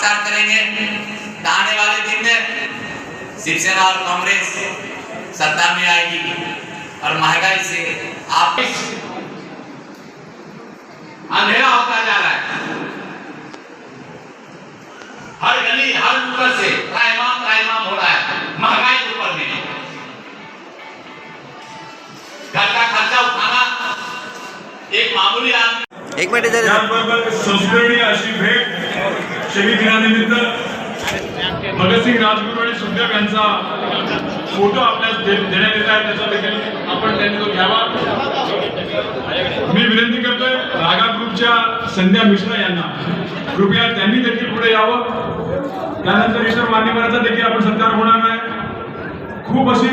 प्रचार करेंगे। आने वाले दिन में शिवसेना और कांग्रेस सत्ता में आएगी और महंगाई से आप अंधेरा होता जा रहा है। हर गली हर नुक्कड़ से त्राहिमाम हो रहा है महंगाई के ऊपर में। घर का खर्चा उठाना एक मामूली आदमी। एक मिनिट इधर संस्मरणीय अशी भेट शहीद दिनानिमित्त भगतसिंग राजगुरू आणि सुखदेव यांचा फोटो आपल्याला देण्यात येत आहे, त्याचा देखील आपण त्यांनी तो घ्यावा। मी विनंती करतोय रागा ग्रुपच्या संध्या मिश्रा यांना कृपया त्यांनी देखील पुढे यावं। त्यानंतर इतर मान्यवरांचा देखील आपण सत्कार होणार नाही। खूप अशी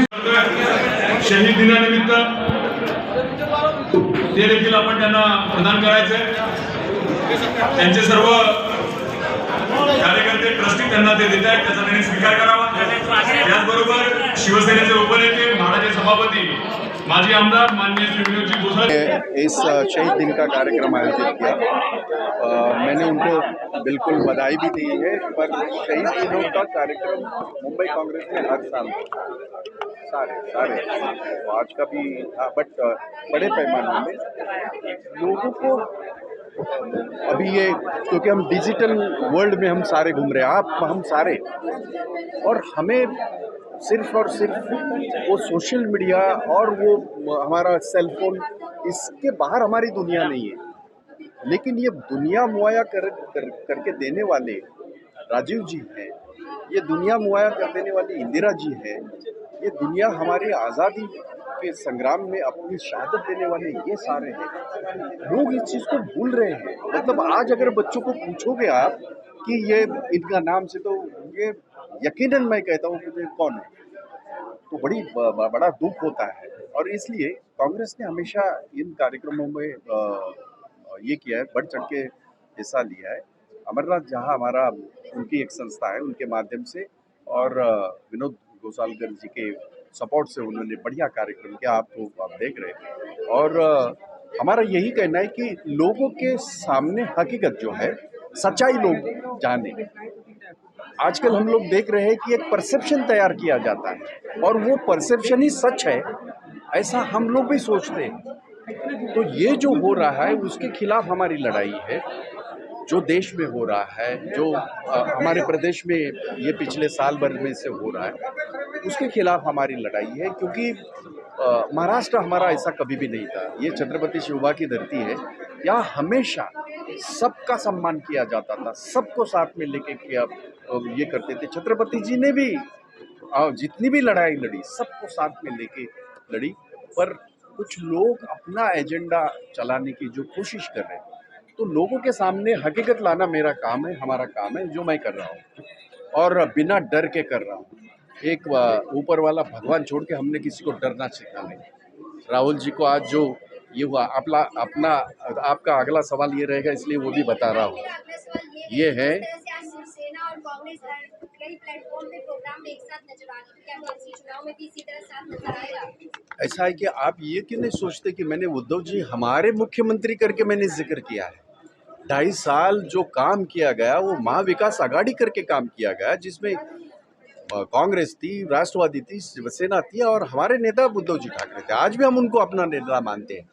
शहीद दिनानिमित्त ते देखील आपण त्यांना प्रदान करायचंय। त्यांचे सर्व कार्यकर्ते ट्रस्टी त्यांना ते देत आहेत, त्याचा त्यांनी स्वीकार करावा। त्याचबरोबर शिवसेनेचे उपनेते महाराजे सभापती माजी आमदार माननीय श्री विनोदजी गोसावी इस शहीद दिन का कार्यक्रम आयोजित किया। मैंने उनको बिल्कुल बधाई भी दी है, पर शहीद दिनों का कार्यक्रम मुंबई कांग्रेस में हर साल सारे तो आज का भी था, बट बड़े पैमाने में लोगों को अभी ये, क्योंकि हम डिजिटल वर्ल्ड में हम सारे घूम रहे हैं, हम सारे, और हमें सिर्फ और सिर्फ वो सोशल मीडिया और वो हमारा सेल फोन, इसके बाहर हमारी दुनिया नहीं है। लेकिन ये दुनिया मुहैया करके देने वाले राजीव जी हैं, ये दुनिया मुहैया कर देने वाली इंदिरा जी हैं, ये दुनिया हमारी आज़ादी के संग्राम में अपनी शहादत देने वाले ये सारे हैं। लोग इस चीज़ को भूल रहे हैं। मतलब आज अगर बच्चों को पूछोगे आप कि ये इनका नाम से, तो ये यकीनन मैं कहता हूँ कि कौन है, तो बड़ा दुख होता है। और इसलिए कांग्रेस ने हमेशा इन कार्यक्रमों में ये किया है, बढ़ चढ़ के हिस्सा लिया है। अमरनाथ जहाँ हमारा उनकी एक संस्था है, उनके माध्यम से और विनोद गोसालकर जी के सपोर्ट से उन्होंने बढ़िया कार्यक्रम किया। आप देख रहे हैं। और हमारा यही कहना है कि लोगों के सामने हकीकत जो है, सच्चाई लोग जाने। आजकल हम लोग देख रहे हैं कि एक परसेप्शन तैयार किया जाता है और वो परसेप्शन ही सच है, ऐसा हम लोग भी सोचते हैं। तो ये जो हो रहा है उसके खिलाफ हमारी लड़ाई है। जो देश में हो रहा है, जो हमारे प्रदेश में ये पिछले साल भर में से हो रहा है, उसके खिलाफ हमारी लड़ाई है। क्योंकि महाराष्ट्र हमारा ऐसा कभी भी नहीं था। ये छत्रपति शिवबा की धरती है। यहाँ हमेशा सबका सम्मान किया जाता था, सबको साथ में लेके किया ये करते थे। छत्रपति जी ने भी जितनी भी लड़ाई लड़ी, सबको साथ में लेके लड़ी। पर कुछ लोग अपना एजेंडा चलाने की जो कोशिश कर रहे हैं, तो लोगों के सामने हकीकत लाना मेरा काम है, हमारा काम है, जो मैं कर रहा हूँ और बिना डर के कर रहा हूँ। एक ऊपर वाला भगवान छोड़ के हमने किसी को डरना सीखा नहीं। राहुल जी को आज जो ये हुआ, आपका अगला सवाल ये रहेगा, इसलिए वो भी बता रहा हूँ। ये है ऐसा है कि आप ये क्यों नहीं सोचते कि मैंने उद्धव जी हमारे मुख्यमंत्री करके मैंने जिक्र किया है। 2.5 साल जो काम किया गया वो महाविकास आघाड़ी करके काम किया गया, जिसमें कांग्रेस थी, राष्ट्रवादी थी, शिवसेना थी और हमारे नेता उद्धव जी ठाकरे थे। आज भी हम उनको अपना नेता मानते हैं।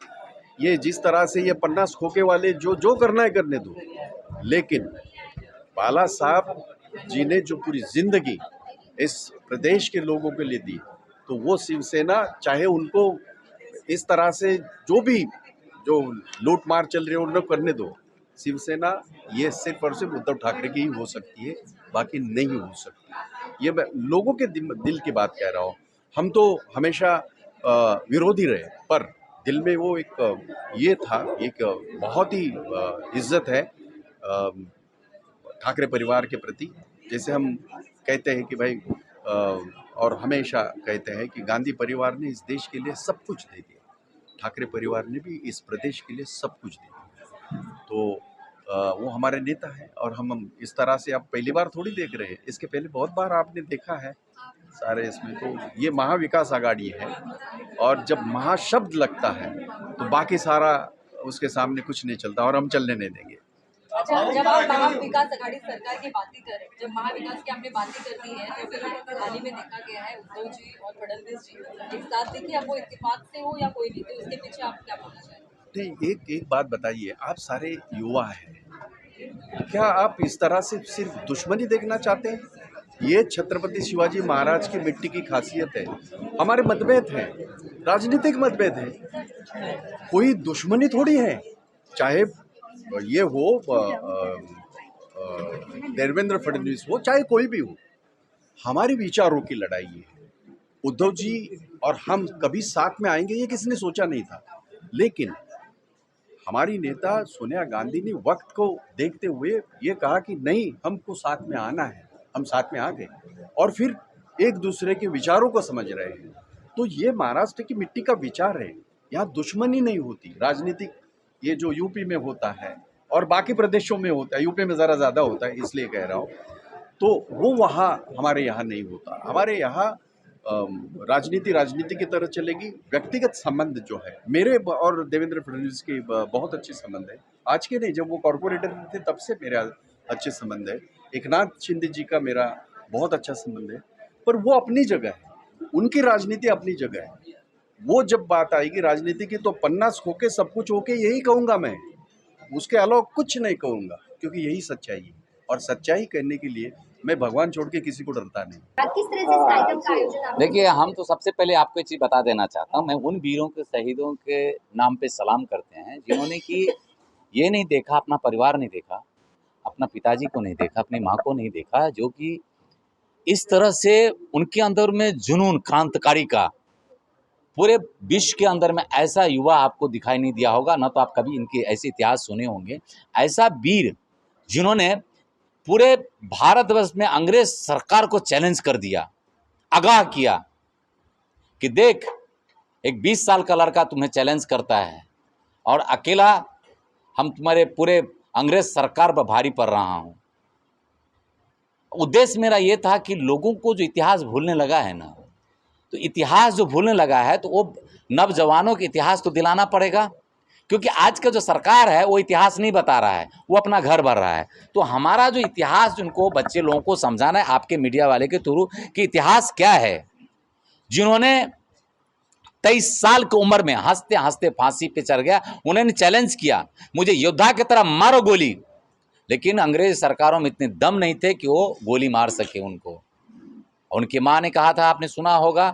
ये जिस तरह से ये 50 खोखे वाले जो करना है करने दो, लेकिन बाला साहब जी ने जो पूरी जिंदगी इस प्रदेश के लोगों के लिए दी, तो वो शिवसेना, चाहे उनको इस तरह से जो लूट मार चल रही है उनको करने दो। शिवसेना ये सिर्फ और सिर्फ उद्धव ठाकरे की ही हो सकती है, बाकी नहीं हो सकती। ये मैं लोगों के दिल की बात कह रहा हूँ। हम तो हमेशा विरोधी रहे, पर दिल में वो एक ये था, एक बहुत ही इज्जत है ठाकरे परिवार के प्रति। जैसे हम कहते हैं कि भाई और हमेशा कहते हैं कि गांधी परिवार ने इस देश के लिए सब कुछ दे दिया, ठाकरे परिवार ने भी इस प्रदेश के लिए सब कुछ दे दिया। तो वो हमारे नेता हैं और हम इस तरह से आप पहली बार थोड़ी देख रहे हैं, इसके पहले बहुत बार आपने देखा है सारे इसमें। तो ये महाविकास आघाड़ी है और जब महाशब्द लगता है तो बाकी सारा उसके सामने कुछ नहीं चलता और हम चलने नहीं देंगे। अच्छा, जब आप महाविकास आघाड़ी सरकार की बातें करें, जब महाविकास की आपने बातें कर दी है, तो फिर हाल ही में देखा गया है उद्धव जी और फडणवीस जी एक साथ देखिए, आप वो इत्तेफाक से हो या कोई नहीं, तो उसके पीछे आप क्या बोलना चाहेंगे? नहीं, एक बात बताइए, आप सारे युवा हैं, क्या आप इस तरह से सिर्फ दुश्मनी देखना चाहते हैं? ये छत्रपति शिवाजी महाराज की मिट्टी की खासियत है। हमारे मतभेद हैं, राजनीतिक मतभेद हैं, कोई दुश्मनी थोड़ी है। चाहे ये हो देवेंद्र फडणवीस हो, चाहे कोई भी हो, हमारी विचारों की लड़ाई है। उद्धव जी और हम कभी साथ में आएंगे ये किसी ने सोचा नहीं था, लेकिन हमारी नेता सोनिया गांधी ने वक्त को देखते हुए ये कहा कि नहीं, हमको साथ में आना है। हम साथ में आ गए और फिर एक दूसरे के विचारों को समझ रहे हैं। तो ये महाराष्ट्र की मिट्टी का विचार है, यहाँ दुश्मनी नहीं होती। राजनीतिक ये जो यूपी में होता है और बाकी प्रदेशों में होता है, यूपी में ज़रा ज़्यादा होता है इसलिए कह रहा हूँ, तो वो वहाँ हमारे यहाँ नहीं होता। हमारे यहाँ राजनीति की तरह चलेगी। व्यक्तिगत संबंध जो है मेरे और देवेंद्र फडणवीस के बहुत अच्छे संबंध है। आज के नहीं, जब वो कॉरपोरेटर थे तब से मेरा अच्छे संबंध है। एकनाथ शिंदे जी का मेरा बहुत अच्छा संबंध है, पर वो अपनी जगह है, उनकी राजनीति अपनी जगह है। वो जब बात आएगी राजनीति की तो 50 होके सब कुछ होके यही कहूँगा मैं, उसके अलावा कुछ नहीं कहूँगा, क्योंकि यही सच्चाई है और सच्चाई करने के लिए मैं भगवान छोड़ के किसी को डरता नहीं। किस तरह से इस कार्यक्रम का आयोजन आपने देखिए, हम तो सबसे पहले आपको एक चीज़ बता देना चाहता हूँ, मैं उन वीरों के शहीदों के नाम पे सलाम करते हैं जिन्होंने कि ये नहीं देखा, अपना परिवार नहीं देखा, अपना पिताजी को नहीं देखा, अपनी माँ को नहीं देखा, जो कि इस तरह से उनके अंदर में जुनून क्रांतिकारी का पूरे विश्व के अंदर में ऐसा युवा आपको दिखाई नहीं दिया होगा, ना तो आप कभी इनके ऐसे इतिहास सुने होंगे। ऐसा वीर जिन्होंने पूरे भारतवर्ष में अंग्रेज सरकार को चैलेंज कर दिया, आगाह किया कि देख, एक 20 साल का लड़का तुम्हें चैलेंज करता है और अकेला हम तुम्हारे पूरे अंग्रेज सरकार पर भारी पड़ रहा हूं। उद्देश्य मेरा ये था कि लोगों को जो इतिहास भूलने लगा है ना, तो इतिहास जो भूलने लगा है तो वो नौजवानों के इतिहास तो दिलाना पड़ेगा, क्योंकि आज का जो सरकार है वो इतिहास नहीं बता रहा है, वो अपना घर भर रहा है। तो हमारा जो इतिहास उनको बच्चे लोगों को समझाना है आपके मीडिया वाले के थ्रू कि इतिहास क्या है। जिन्होंने 23 साल की उम्र में हंसते हंसते फांसी पे चढ़ गया, उन्होंने चैलेंज किया मुझे योद्धा की तरह मारो गोली, लेकिन अंग्रेज सरकारों में इतने दम नहीं थे कि वो गोली मार सके उनको। उनकी माँ ने कहा था, आपने सुना होगा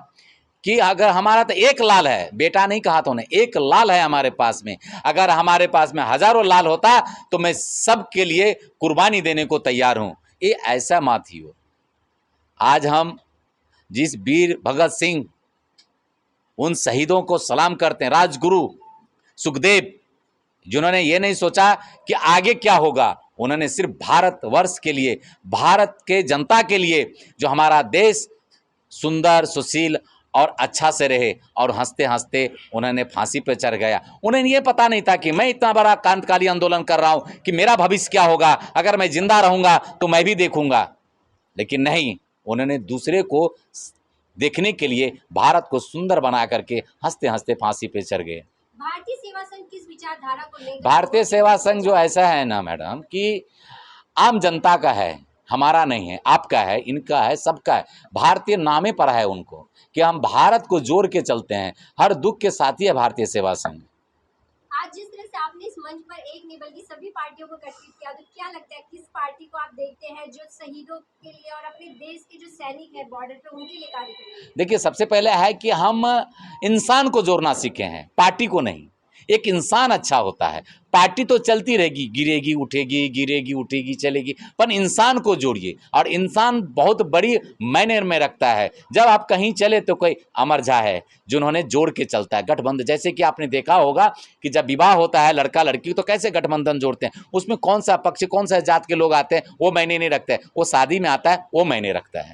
कि अगर हमारा तो एक लाल है, बेटा नहीं कहा था उन्हें, एक लाल है हमारे पास में, अगर हमारे पास में हजारों लाल होता तो मैं सबके लिए कुर्बानी देने को तैयार हूं। ये ऐसा माँ थी वो। आज हम जिस वीर भगत सिंह उन शहीदों को सलाम करते हैं, राजगुरु सुखदेव, जिन्होंने ये नहीं सोचा कि आगे क्या होगा, उन्होंने सिर्फ भारतवर्ष के लिए, भारत के जनता के लिए, जो हमारा देश सुंदर सुशील और अच्छा से रहे, और हंसते हंसते उन्होंने फांसी पर चढ़ गया। उन्हें ये पता नहीं था कि मैं इतना बड़ा क्रांतिकारी आंदोलन कर रहा हूँ कि मेरा भविष्य क्या होगा, अगर मैं जिंदा रहूँगा तो मैं भी देखूँगा। लेकिन नहीं, उन्होंने दूसरे को देखने के लिए भारत को सुंदर बना करके हंसते हंसते फांसी पे चढ़ गए। भारतीय सेवा संघ किस विचारधारा को लेकर? भारतीय सेवा संघ जो ऐसा है ना मैडम, कि आम जनता का है, हमारा नहीं है, आपका है, इनका है, सबका है। भारतीय नामे पर है उनको कि हम भारत को जोड़ के चलते हैं, हर दुख के साथी है भारतीय सेवा संघ। आज जिस तरह से आपने इस मंच पर एक नहीं बल्कि सभी पार्टियों को एकत्रित किया, तो क्या लगता है किस पार्टी को आप देखते हैं जो शहीदों के लिए और अपने देश के जो सैनिक हैं बॉर्डर पे उनके लिए कार्य करेंगे? देखिए, सबसे पहले है कि हम इंसान को जोड़ना सीखे हैं, पार्टी को नहीं। एक इंसान अच्छा होता है, पार्टी तो चलती रहेगी, गिरेगी उठेगी, गिरेगी उठेगी चलेगी, पर इंसान को जोड़िए। और इंसान बहुत बड़ी मायने में रखता है। जब आप कहीं चले तो कोई अमर झा है जिन्होंने जोड़ के चलता है गठबंधन। जैसे कि आपने देखा होगा कि जब विवाह होता है लड़का लड़की तो कैसे गठबंधन जोड़ते हैं, उसमें कौन सा पक्ष कौन सा जात के लोग आते हैं वो मायने नहीं रखते, वो शादी में आता है वो मायने रखता है।